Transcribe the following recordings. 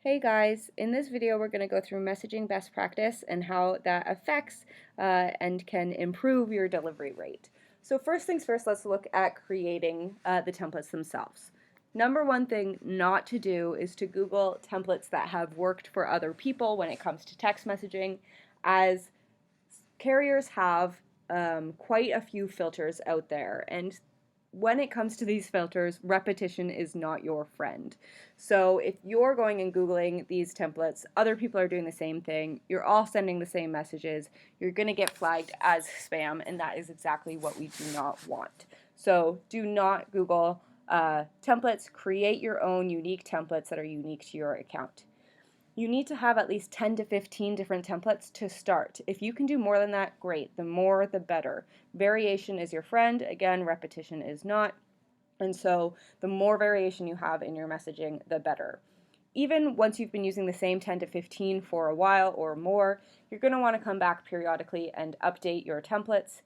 Hey guys, in this video we're going to go through messaging best practice and how that affects and can improve your delivery rate. So first things first, let's look at creating the templates themselves. Number one thing not to do is to Google templates that have worked for other people when it comes to text messaging, as carriers have quite a few filters out there, and when it comes to these filters, repetition is not your friend. So if you're going and Googling these templates, other people are doing the same thing, you're all sending the same messages, you're going to get flagged as spam, and that is exactly what we do not want. So do not Google templates. Create your own unique templates that are unique to your account. You need to have at least 10 to 15 different templates to start. If you can do more than that, great. The more, the better. Variation is your friend. Again, repetition is not. And so the more variation you have in your messaging, the better. Even once you've been using the same 10 to 15 for a while or more, you're going to want to come back periodically and update your templates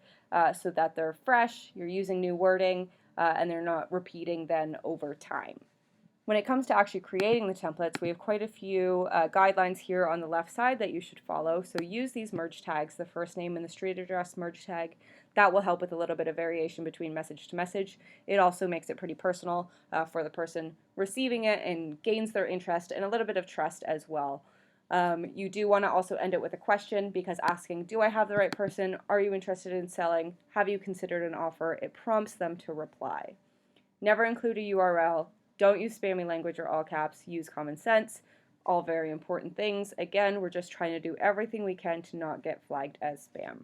so that they're fresh, you're using new wording, and they're not repeating then over time. When it comes to actually creating the templates, we have quite a few guidelines here on the left side that you should follow. So use these merge tags, the first name and the street address merge tag. That will help with a little bit of variation between message to message. It also makes it pretty personal for the person receiving it and gains their interest and a little bit of trust as well. You do want to also end it with a question, because asking, do I have the right person? Are you interested in selling? Have you considered an offer? It prompts them to reply. Never include a URL. Don't use spammy language or all caps. Use common sense. All very important things. Again, we're just trying to do everything we can to not get flagged as spam.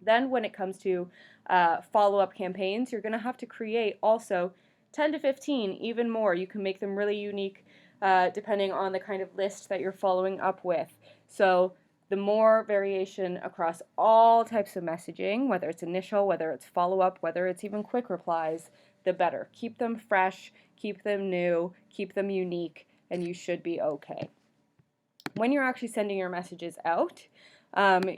Then when it comes to follow-up campaigns, you're going to have to create also 10 to 15, even more. You can make them really unique depending on the kind of list that you're following up with. So the more variation across all types of messaging, whether it's initial, whether it's follow-up, whether it's even quick replies, the better. Keep them fresh, keep them new, keep them unique, and you should be okay. When you're actually sending your messages out,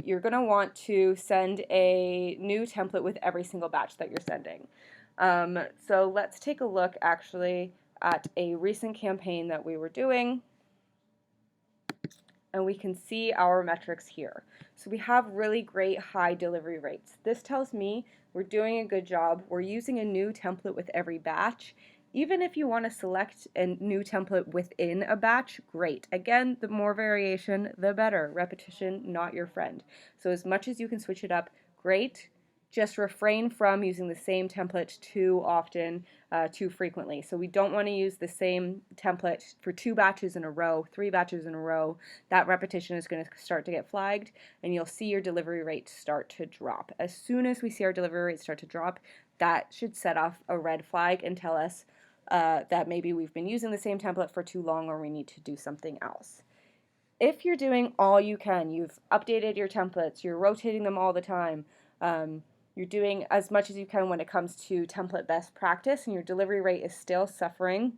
you're going to want to send a new template with every single batch that you're sending. So let's take a look actually at a recent campaign that we were doing, and we can see our metrics here. So we have really great high delivery rates. This tells me we're doing a good job. We're using a new template with every batch. Even if you want to select a new template within a batch, great. Again, the more variation, the better. Repetition, not your friend. So as much as you can switch it up, great. Just refrain from using the same template too often, too frequently. So we don't want to use the same template for 2 batches in a row, 3 batches in a row. That repetition is going to start to get flagged, and you'll see your delivery rate start to drop. As soon as we see our delivery rate start to drop, that should set off a red flag and tell us that maybe we've been using the same template for too long, or we need to do something else. If you're doing all you can, you've updated your templates, you're rotating them all the time, you're doing as much as you can when it comes to template best practice, and your delivery rate is still suffering,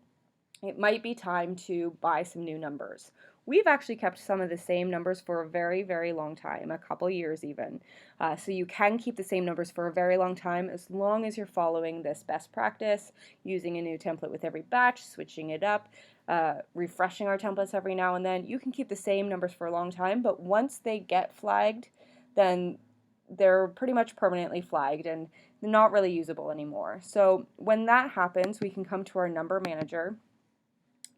it might be time to buy some new numbers. We've actually kept some of the same numbers for a very, very long time, a couple years even. So you can keep the same numbers for a very long time as long as you're following this best practice, using a new template with every batch, switching it up, refreshing our templates every now and then. You can keep the same numbers for a long time, but once they get flagged, then they're pretty much permanently flagged and not really usable anymore. So when that happens, we can come to our number manager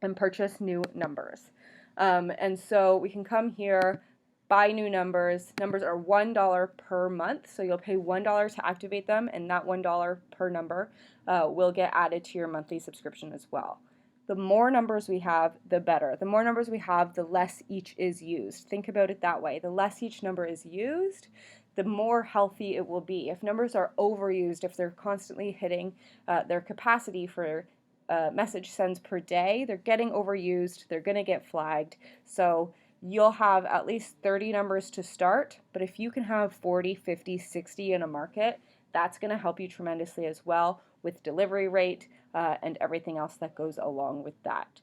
and purchase new numbers. And so we can come here, buy new numbers. Numbers are $1 per month, so you'll pay $1 to activate them, and that $1 per number will get added to your monthly subscription as well. The more numbers we have, the better. The more numbers we have, the less each is used. Think about it that way. The less each number is used, the more healthy it will be. If numbers are overused, if they're constantly hitting their capacity for message sends per day, they're getting overused, they're going to get flagged. So you'll have at least 30 numbers to start, but if you can have 40, 50, 60 in a market, that's going to help you tremendously as well with delivery rate and everything else that goes along with that.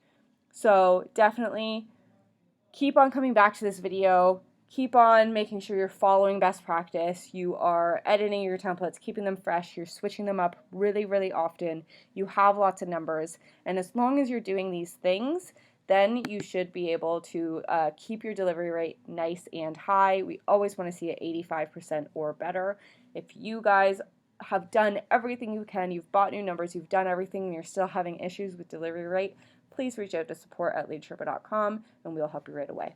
So definitely keep on coming back to this video. Keep on making sure you're following best practice. You are editing your templates, keeping them fresh. You're switching them up really, really often. You have lots of numbers. And as long as you're doing these things, then you should be able to keep your delivery rate nice and high. We always want to see it 85% or better. If you guys have done everything you can, you've bought new numbers, you've done everything, and you're still having issues with delivery rate, please reach out to support@leadsherpa.com and we'll help you right away.